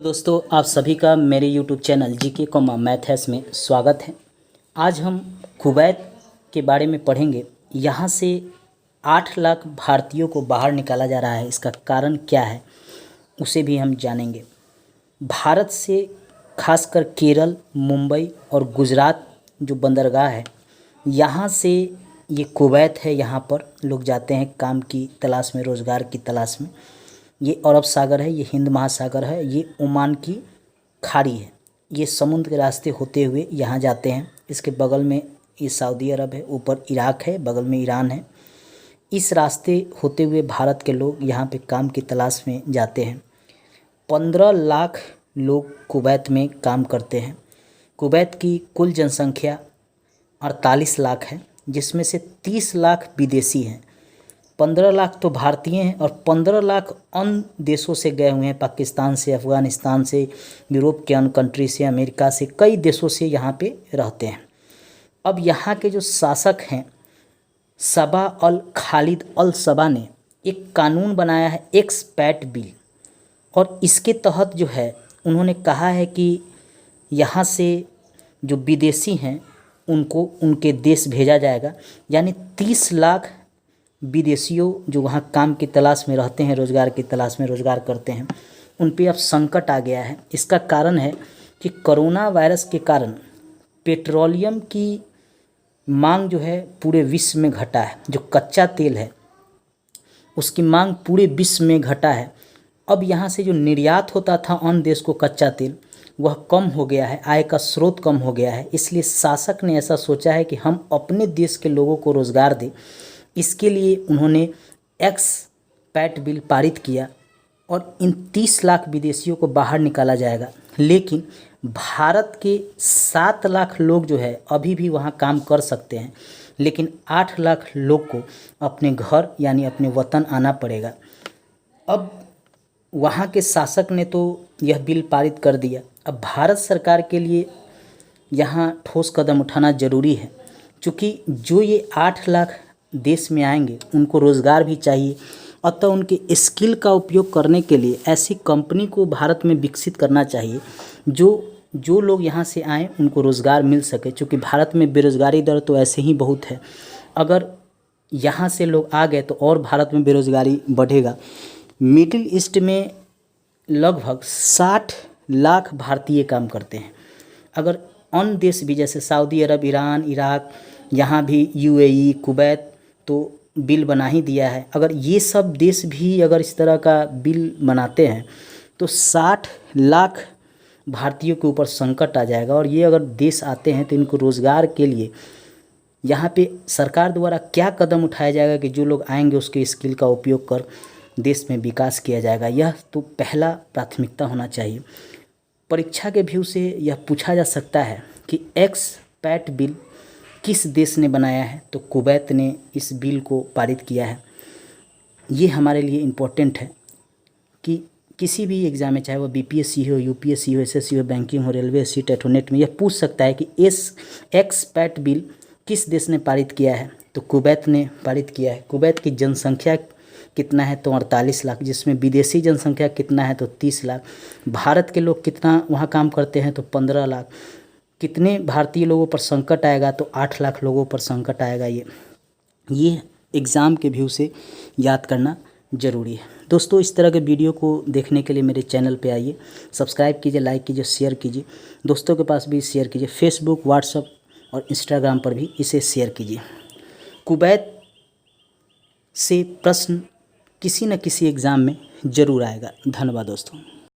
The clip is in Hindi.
दोस्तों, आप सभी का मेरे YouTube channel GK comma maths में स्वागत है। आज हम कुवैत के बारे में पढ़ेंगे। यहाँ से 8 लाख भारतीयों को बाहर निकाला जा रहा है। इसका कारण क्या है उसे भी हम जानेंगे। भारत से खासकर केरल, मुंबई और गुजरात जो बंदरगाह है, यहाँ से ये कुवैत है। यहाँ पर लोग जाते हैं काम की तलाश में, रोज़गार की तलाश में। ये अरब सागर है, ये हिंद महासागर है, ये ओमान की खाड़ी है। ये समुद्र के रास्ते होते हुए यहाँ जाते हैं। इसके बगल में ये सऊदी अरब है, ऊपर इराक है, बगल में ईरान है। इस रास्ते होते हुए भारत के लोग यहाँ पे काम की तलाश में जाते हैं। 15 लाख लोग कुवैत में काम करते हैं। कुवैत की कुल जनसंख्या 48 लाख है, जिसमें से 30 लाख विदेशी हैं। 15 लाख तो भारतीय हैं और 15 लाख अन्य देशों से गए हुए हैं। पाकिस्तान से, अफ़गानिस्तान से, यूरोप के अन्य कंट्री से, अमेरिका से, कई देशों से यहाँ पे रहते हैं। अब यहाँ के जो शासक हैं, सबा अल खालिद अल सबा ने एक कानून बनाया है, एक्सपैट बिल। और इसके तहत जो है उन्होंने कहा है कि यहाँ से जो विदेशी हैं उनको उनके देश भेजा जाएगा। यानी 30 लाख विदेशियों जो वहाँ काम की तलाश में रहते हैं, रोज़गार की तलाश में रोज़गार करते हैं, उन पे अब संकट आ गया है। इसका कारण है कि कोरोना वायरस के कारण पेट्रोलियम की मांग जो है पूरे विश्व में घटा है। जो कच्चा तेल है उसकी मांग पूरे विश्व में घटा है। अब यहाँ से जो निर्यात होता था अन्य देश को कच्चा तेल, वह कम हो गया है, आय का स्रोत कम हो गया है। इसलिए शासक ने ऐसा सोचा है कि हम अपने देश के लोगों को रोज़गार दें। इसके लिए उन्होंने एक्सपैट बिल पारित किया और इन 30 लाख विदेशियों को बाहर निकाला जाएगा। लेकिन भारत के 7 लाख लोग जो है अभी भी वहाँ काम कर सकते हैं, लेकिन 8 लाख लोग को अपने घर यानी अपने वतन आना पड़ेगा। अब वहाँ के शासक ने तो यह बिल पारित कर दिया। अब भारत सरकार के लिए यहाँ ठोस कदम उठाना ज़रूरी है, क्योंकि जो ये 8 लाख देश में आएंगे उनको रोज़गार भी चाहिए। अतः उनके स्किल का उपयोग करने के लिए ऐसी कंपनी को भारत में विकसित करना चाहिए जो लोग यहाँ से आएँ उनको रोज़गार मिल सके। क्योंकि भारत में बेरोज़गारी दर तो ऐसे ही बहुत है। अगर यहाँ से लोग आ गए तो और भारत में बेरोज़गारी बढ़ेगा। मिडिल ईस्ट में लगभग 60 लाख भारतीय काम करते हैं। अगर अन्य देश भी जैसे सऊदी अरब, ईरान, इराक, यहाँ भी यूएई, कुवैत तो बिल बना ही दिया है। अगर ये सब देश भी अगर इस तरह का बिल बनाते हैं तो 60 लाख भारतीयों के ऊपर संकट आ जाएगा। और ये अगर देश आते हैं तो इनको रोज़गार के लिए यहाँ पे सरकार द्वारा क्या कदम उठाया जाएगा कि जो लोग आएंगे उसके स्किल का उपयोग कर देश में विकास किया जाएगा। यह तो पहला प्राथमिकता होना चाहिए। परीक्षा के व्यू से यह पूछा जा सकता है कि एक्सपैट बिल किस देश ने बनाया है, तो कुवैत ने इस बिल को पारित किया है। ये हमारे लिए इम्पोर्टेंट है कि किसी भी एग्ज़ाम में, चाहे वो बीपीएससी हो, यूपीएससी हो, एसएससी हो, बैंकिंग हो, रेलवे, सीटेट हो, नेट में, यह पूछ सकता है कि एक्सपैट बिल किस देश ने पारित किया है, तो कुवैत ने पारित किया है। कुवैत की जनसंख्या कितना है, तो 48 लाख, जिसमें विदेशी जनसंख्या कितना है, तो 30 लाख। भारत के लोग कितना वहाँ काम करते हैं, तो 15 लाख। कितने भारतीय लोगों पर संकट आएगा, तो 8 लाख लोगों पर संकट आएगा। ये एग्ज़ाम के व्यू से याद करना ज़रूरी है। दोस्तों, इस तरह के वीडियो को देखने के लिए मेरे चैनल पे आइए, सब्सक्राइब कीजिए, लाइक कीजिए, शेयर कीजिए, दोस्तों के पास भी शेयर कीजिए। फेसबुक, व्हाट्सएप और इंस्टाग्राम पर भी इसे शेयर कीजिए। कुवैत से प्रश्न किसी न किसी एग्ज़ाम में ज़रूर आएगा। धन्यवाद दोस्तों।